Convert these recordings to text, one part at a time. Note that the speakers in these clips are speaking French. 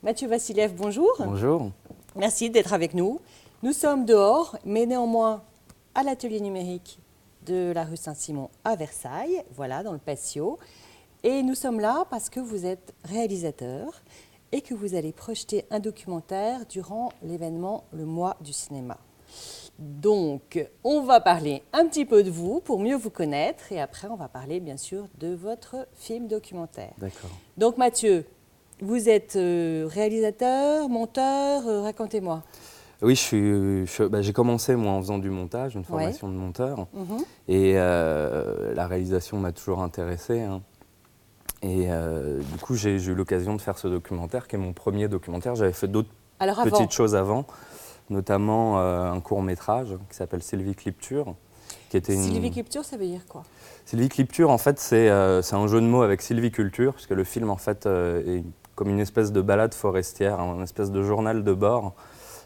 Mathieu Vassiliev, bonjour. Bonjour. Merci d'être avec nous. Nous sommes dehors, mais néanmoins à l'atelier numérique de la rue Saint-Simon à Versailles, voilà, dans le patio. Et nous sommes là parce que vous êtes réalisateur et que vous allez projeter un documentaire durant l'événement Le Mois du cinéma. Donc, on va parler un petit peu de vous pour mieux vous connaître et après on va parler bien sûr de votre film documentaire. D'accord. Donc Mathieu, vous êtes réalisateur, monteur, racontez-moi. Oui, j'ai commencé moi en faisant du montage, une formation de monteur. Et la réalisation m'a toujours intéressé. Hein. Et du coup, j'ai eu l'occasion de faire ce documentaire, qui est mon premier documentaire. J'avais fait d'autres petites choses avant, notamment un court-métrage qui s'appelle Sylviculture. Sylviculture, ça veut dire quoi? Sylviculture, en fait, c'est un jeu de mots avec sylviculture, puisque le film, en fait, est comme une espèce de balade forestière, une espèce de journal de bord,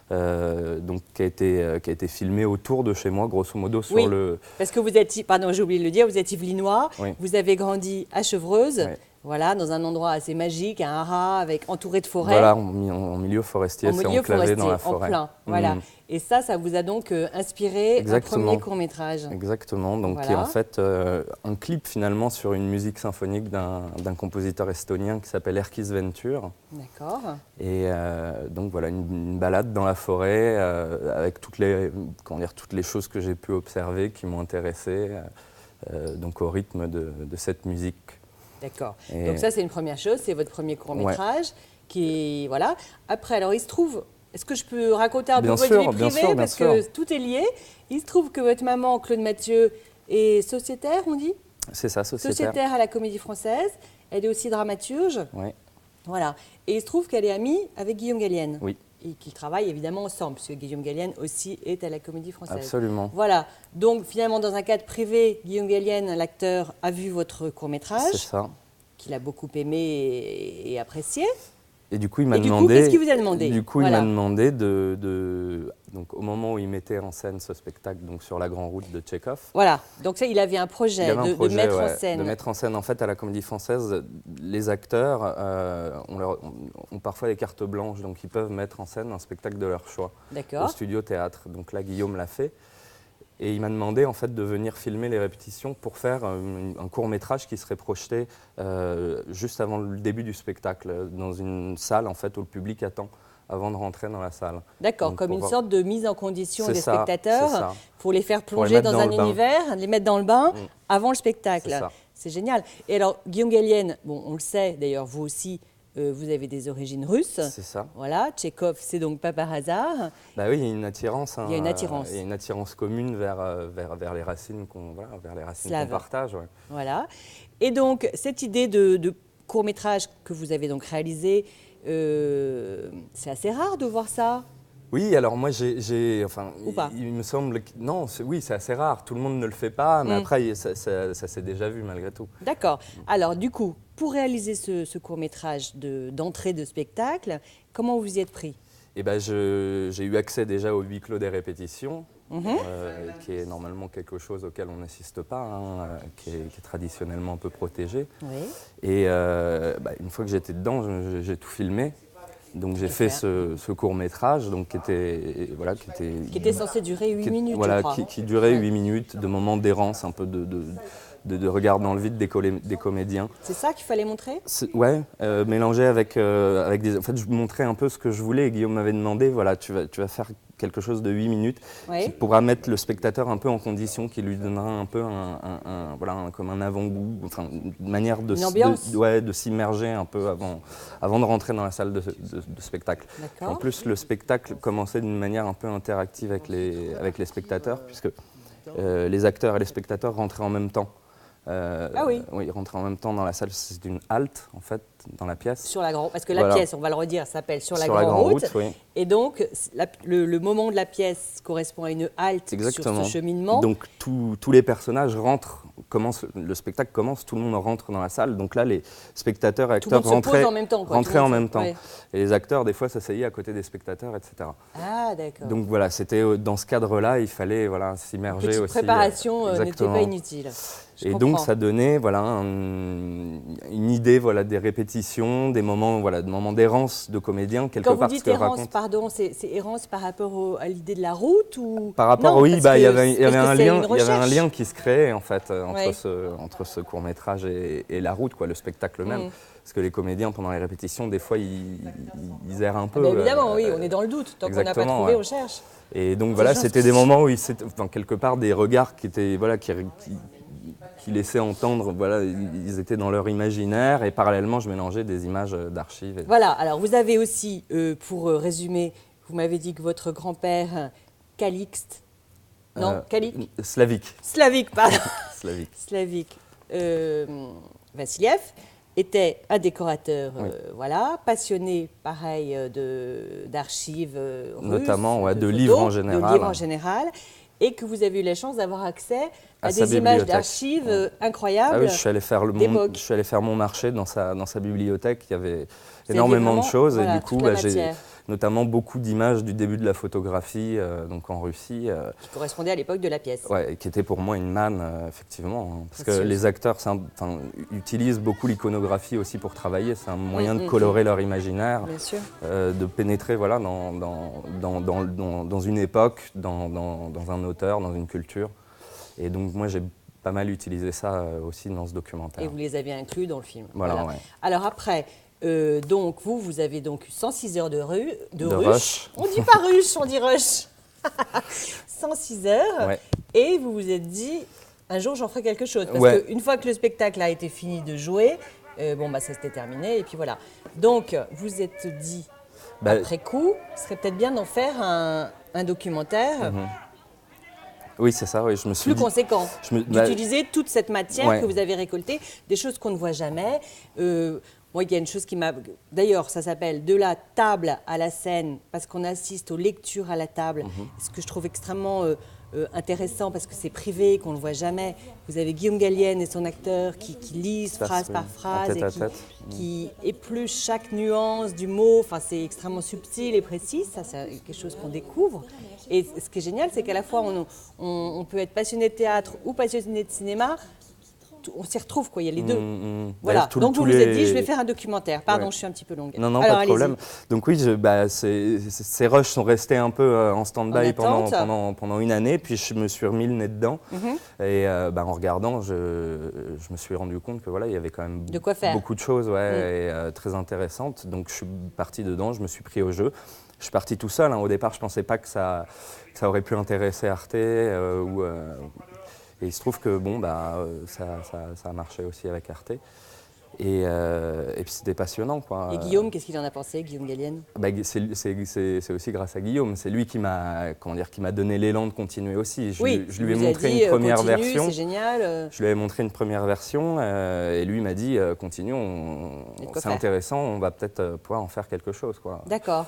donc, qui a été filmé autour de chez moi, grosso modo, sur le... parce que vous êtes, pardon, j'ai oublié de le dire, vous êtes Yvelinois, vous avez grandi à Chevreuse, voilà, dans un endroit assez magique, un haras entouré de forêts. Voilà, en milieu forestier, c'est enclavé dans la forêt. En plein, voilà. Et ça vous a donc inspiré un premier court-métrage. Exactement, donc qui est en fait un clip finalement sur une musique symphonique d'un compositeur estonien qui s'appelle Erkki Ventura. D'accord. Et donc voilà, une balade dans la forêt avec toutes les choses que j'ai pu observer qui m'ont intéressé donc au rythme de cette musique. D'accord. Donc ça, c'est une première chose, c'est votre premier court-métrage qui est, voilà. Après, alors il se trouve, est-ce que je peux raconter un peu votre vie privée parce que tout est lié. Il se trouve que votre maman, Claude Mathieu, est sociétaire, on dit? C'est ça, sociétaire. Sociétaire à la Comédie Française. Elle est aussi dramaturge. Oui. Voilà. Et il se trouve qu'elle est amie avec Guillaume Gallienne. Oui. Et qu'ils travaillent évidemment ensemble, puisque Guillaume Gallienne aussi est à la Comédie Française. Absolument. Voilà. Donc finalement, dans un cadre privé, Guillaume Gallienne, l'acteur, a vu votre court-métrage. C'est ça. Qu'il a beaucoup aimé et apprécié. Et du coup, il m'a demandé. Qu'est-ce qu'il vous a demandé? Du coup, il m'a demandé donc au moment où il mettait en scène ce spectacle, donc sur la Grande Route de Tchekhov. Voilà. Donc ça, il avait un projet, de mettre en scène. De mettre en scène, en fait, à la Comédie Française, les acteurs ont parfois des cartes blanches, donc ils peuvent mettre en scène un spectacle de leur choix. D'accord. Au studio théâtre. Donc là, Guillaume l'a fait. Et il m'a demandé en fait de venir filmer les répétitions pour faire un court-métrage qui serait projeté juste avant le début du spectacle, dans une salle en fait où le public attend avant de rentrer dans la salle. D'accord, comme une sorte de mise en condition des spectateurs pour les faire plonger dans un univers, les mettre dans le bain avant le spectacle. C'est génial. Et alors, Guillaume Gallienne, bon, on le sait d'ailleurs, vous aussi, vous avez des origines russes. C'est ça. Voilà, Tchekhov, c'est donc pas par hasard. Bah oui, il y a une attirance. Hein, il y a une attirance. Il y a une attirance commune vers les racines qu'on partage. Ouais. Voilà. Et donc, cette idée de court-métrage que vous avez donc réalisé, c'est assez rare de voir ça. Oui, alors moi, Ou pas. Il me semble que... Non, oui, c'est assez rare. Tout le monde ne le fait pas, mais après, ça s'est déjà vu malgré tout. D'accord. Alors, du coup, pour réaliser ce court-métrage d'entrée de spectacle, comment vous y êtes pris? Eh ben, j'ai eu accès déjà au huis clos des répétitions, qui est normalement quelque chose auquel on n'assiste pas, hein, qui est traditionnellement un peu protégé. Oui. Et une fois que j'étais dedans, j'ai tout filmé. Donc j'ai fait ce court-métrage qui était censé durer 8 minutes, je crois. Qui durait 8 minutes, de moments d'errance, un peu de regard dans le vide des comédiens. C'est ça qu'il fallait montrer? Ouais, mélangé avec des... En fait, je montrais un peu ce que je voulais et Guillaume m'avait demandé, voilà, tu vas faire quelque chose de 8 minutes qui pourra mettre le spectateur un peu en condition, qui lui donnera un peu comme un avant-goût, enfin, une manière de s'immerger un peu avant de rentrer dans la salle de spectacle. En plus, le spectacle commençait d'une manière un peu interactive avec les spectateurs, puisque les acteurs et les spectateurs rentraient en même temps. Oui, ils rentraient en même temps dans la salle. C'est une halte, en fait, dans la pièce. Sur la grande, parce que la pièce, on va le redire, s'appelle Sur la Grande Route. Et donc, le moment de la pièce correspond à une halte sur ce cheminement. Donc, tous les personnages le spectacle commence, tout le monde rentre dans la salle. Donc là, les spectateurs et acteurs rentraient en même temps. Et les acteurs, des fois, s'asseyaient à côté des spectateurs, etc. Ah, d'accord. Donc voilà, c'était dans ce cadre-là, il fallait s'immerger aussi. Petite préparation n'était pas inutile. Et donc ça donnait voilà, une idée voilà, des répétitions, des moments d'errance de comédien quelque part. Quand vous dites errance, pardon, c'est errance par rapport à l'idée de la route ou... Par rapport, oui, il y avait un lien qui se créait en fait entre ce court métrage et la route, quoi, le spectacle même. Parce que les comédiens, pendant les répétitions, des fois, ils errent un peu. Ah ben évidemment, oui, on est dans le doute. Tant qu'on n'a pas trouvé, on cherche. Et donc voilà, c'était des moments où quelque part des regards qui étaient qui laissaient entendre, voilà, ils étaient dans leur imaginaire et parallèlement, je mélangeais des images d'archives. Voilà. Alors vous avez aussi, pour résumer, vous m'avez dit que votre grand-père Calixte, Slavique, pardon. Slavique. Vassiliev était un décorateur, passionné, pareil, d'archives russes, notamment de livres en général, et que vous avez eu la chance d'avoir accès à des images d'archives incroyables. Ah oui, je suis allé faire mon marché dans sa bibliothèque. Il y avait énormément de choses et du coup, j'ai notamment beaucoup d'images du début de la photographie, donc en Russie. Qui correspondait à l'époque de la pièce. Ouais, qui était pour moi une manne, effectivement. Parce que les acteurs utilisent beaucoup l'iconographie aussi pour travailler. C'est un moyen de colorer leur imaginaire, de pénétrer voilà, dans une époque, dans un auteur, dans une culture. Et donc moi, j'ai pas mal utilisé ça aussi dans ce documentaire. Et vous les avez inclus dans le film. Voilà. Ouais. Alors après... donc, vous avez donc eu 106 heures de rush. On dit pas rush, on dit rush. 106 heures. Ouais. Et vous vous êtes dit, un jour, j'en ferai quelque chose. Parce qu'une fois que le spectacle a été fini de jouer, ça s'était terminé. Et puis voilà. Donc, vous êtes dit, après coup, ce serait peut-être bien d'en faire un documentaire. Oui, c'est ça. Oui, je me suis plus conséquent. D'utiliser toute cette matière que vous avez récoltée, des choses qu'on ne voit jamais. Moi, il y a une chose qui m'a... D'ailleurs, ça s'appelle « De la table à la scène » parce qu'on assiste aux lectures à la table. Ce que je trouve extrêmement intéressant parce que c'est privé, qu'on ne le voit jamais. Vous avez Guillaume Gallienne et son acteur qui lisent phrase par phrase qui épluchent chaque nuance du mot. Enfin, c'est extrêmement subtil et précis. Ça, c'est quelque chose qu'on découvre. Et ce qui est génial, c'est qu'à la fois, on peut être passionné de théâtre ou passionné de cinéma. On s'y retrouve, quoi. Il y a les deux. Voilà. Donc vous vous êtes dit, je vais faire un documentaire. Pardon, je suis un petit peu longue. Non, pas de problème. Donc oui, ces rushs sont restés un peu en stand-by pendant une année, puis je me suis remis le nez dedans. Et en regardant, je me suis rendu compte que voilà, il y avait quand même beaucoup de choses très intéressantes. Donc je suis parti dedans, je me suis pris au jeu. Je suis parti tout seul. Au départ, je ne pensais pas que ça aurait pu intéresser Arte et il se trouve que ça a marché aussi avec Arte. Et puis c'était passionnant, quoi. Et Guillaume, qu'est-ce qu'il en a pensé, Guillaume Gallienne ? C'est aussi grâce à Guillaume. C'est lui qui m'a donné l'élan de continuer aussi. Je lui ai montré une première version. C'est génial. Je lui ai montré une première version et lui m'a dit continue, c'est intéressant, on va peut-être pouvoir en faire quelque chose, quoi. D'accord.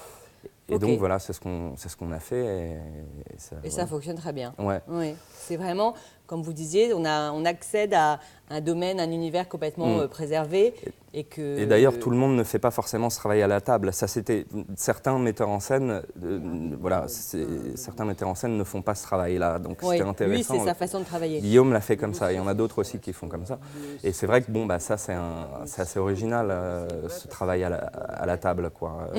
Et donc voilà, c'est ce qu'on a fait. Et ça fonctionne très bien. Ouais. Oui. C'est vraiment, comme vous disiez, on accède à un domaine, un univers complètement préservé. Et d'ailleurs, tout le monde ne fait pas forcément ce travail à la table. Ça, certains metteurs en scène, certains metteurs en scène ne font pas ce travail-là. Donc c'était intéressant. Lui, c'est sa façon de travailler. Guillaume l'a fait comme ça. Il y en a d'autres aussi qui font comme ça. Et c'est vrai que ça, c'est assez original, ce travail à la table, quoi.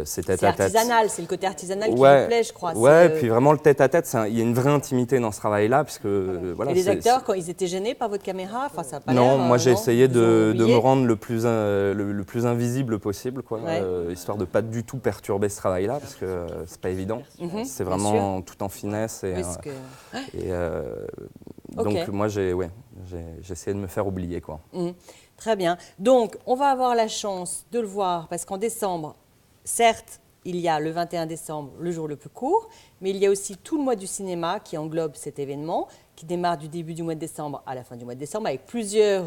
C'est artisanal, c'est le côté artisanal qui vous plaît, je crois. Ouais, puis vraiment le tête-à-tête, il y a une vraie intimité dans ce travail-là, puisque et les acteurs, quand ils étaient gênés par votre caméra, ça a pas non, moi j'ai essayé de me rendre le plus invisible possible, quoi, histoire de pas du tout perturber ce travail-là, parce que c'est pas évident. C'est vraiment tout en finesse. Donc moi j'ai essayé de me faire oublier, quoi. Très bien. Donc on va avoir la chance de le voir, parce qu'en décembre, certes, il y a le 21 décembre, le jour le plus court, mais il y a aussi tout le mois du cinéma qui englobe cet événement, qui démarre du début du mois de décembre à la fin du mois de décembre, avec plusieurs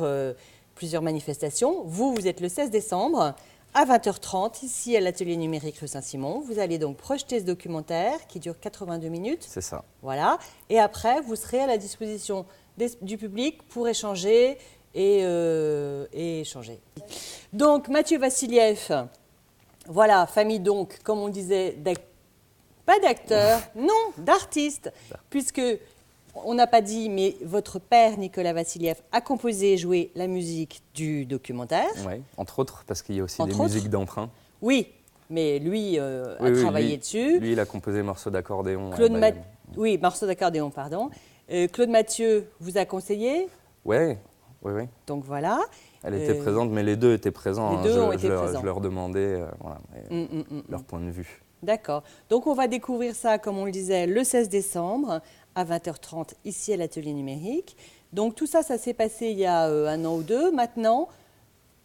manifestations. Vous êtes le 16 décembre à 20h30, ici à l'atelier numérique rue Saint-Simon. Vous allez donc projeter ce documentaire qui dure 82 minutes. C'est ça. Voilà. Et après, vous serez à la disposition du public pour échanger et échanger. Donc, Mathieu Vassiliev, voilà, famille donc, comme on disait, pas d'acteurs, non, d'artistes, puisque on n'a pas dit, mais votre père, Nicolas Vassiliev, a composé et joué la musique du documentaire. Oui, entre autres, parce qu'il y a aussi des musiques d'emprunt. Oui, mais lui a travaillé dessus. Lui, il a composé morceaux d'accordéon. Oui, morceaux d'accordéon, pardon. Claude Mathieu vous a conseillé. Oui. Donc voilà. Elle était présente, mais les deux étaient présents. Les deux ont été présents. Je leur demandais leur point de vue. D'accord. Donc on va découvrir ça, comme on le disait, le 16 décembre à 20h30 ici à l'Atelier Numérique. Donc tout ça, ça s'est passé il y a 1 an ou 2. Maintenant,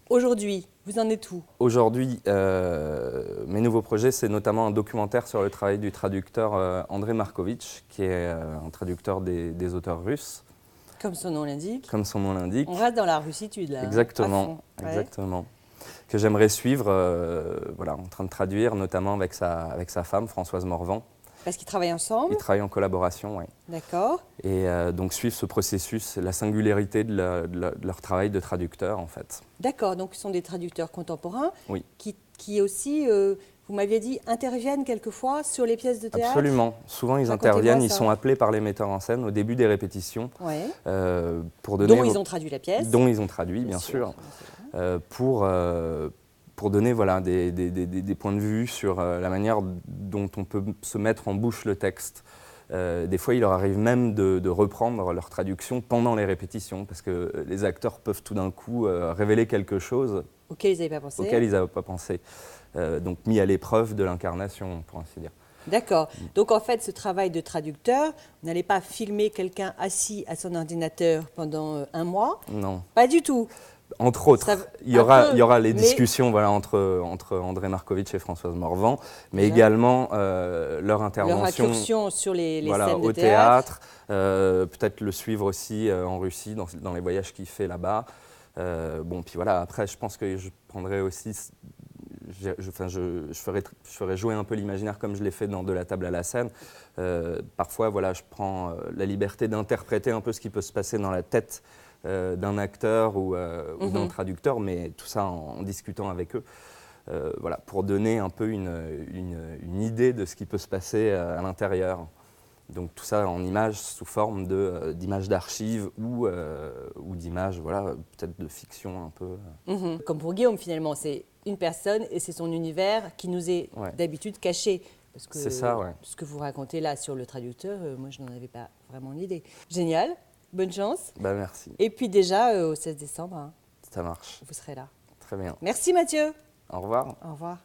aujourd'hui, vous en êtes où? Aujourd'hui, mes nouveaux projets, c'est notamment un documentaire sur le travail du traducteur Andrei Markovitch, qui est un traducteur des auteurs russes. Comme son nom l'indique. Comme son nom l'indique. On reste dans la russitude, là. Exactement, exactement. Que j'aimerais suivre, en train de traduire, notamment avec sa femme, Françoise Morvan. Parce qu'ils travaillent ensemble? Ils travaillent en collaboration, oui. D'accord. Et donc suivre ce processus, la singularité de leur travail de traducteur, en fait. D'accord, donc ce sont des traducteurs contemporains qui aussi, vous m'aviez dit, interviennent quelquefois sur les pièces de théâtre? Absolument. Souvent, ils interviennent, ils sont appelés par les metteurs en scène au début des répétitions. Pour donner, dont ils ont traduit la pièce? Dont ils ont traduit, bien sûr. Pour donner des points de vue sur la manière dont on peut se mettre en bouche le texte. Des fois, il leur arrive même de reprendre leur traduction pendant les répétitions, parce que les acteurs peuvent tout d'un coup révéler quelque chose auquel ils n'avaient pas pensé. Donc mis à l'épreuve de l'incarnation, pour ainsi dire. D'accord. Donc en fait, ce travail de traducteur, vous n'allez pas filmer quelqu'un assis à son ordinateur pendant 1 mois? Non. Pas du tout. Entre autres, il y aura les discussions entre Andrei Markovitch et Françoise Morvan, mais également leur intervention. Leur incursion sur les scènes de au théâtre. Peut-être le suivre aussi en Russie, dans les voyages qu'il fait là-bas. Puis voilà, après, je pense que je prendrai aussi. Je ferai jouer un peu l'imaginaire comme je l'ai fait dans De la table à la scène. Parfois, je prends la liberté d'interpréter un peu ce qui peut se passer dans la tête d'un acteur ou d'un traducteur, mais tout ça en discutant avec eux, pour donner un peu une idée de ce qui peut se passer à l'intérieur. Donc tout ça en images sous forme d'images d'archives ou d'images, peut-être de fiction un peu. Comme pour Guillaume, finalement, c'est une personne et c'est son univers qui nous est d'habitude caché. Parce que c'est ça, ce que vous racontez là sur le traducteur, moi je n'en avais pas vraiment l'idée. Génial, bonne chance. Merci. Et puis déjà au 16 décembre, ça marche. Vous serez là. Très bien. Merci Mathieu. Au revoir. Au revoir.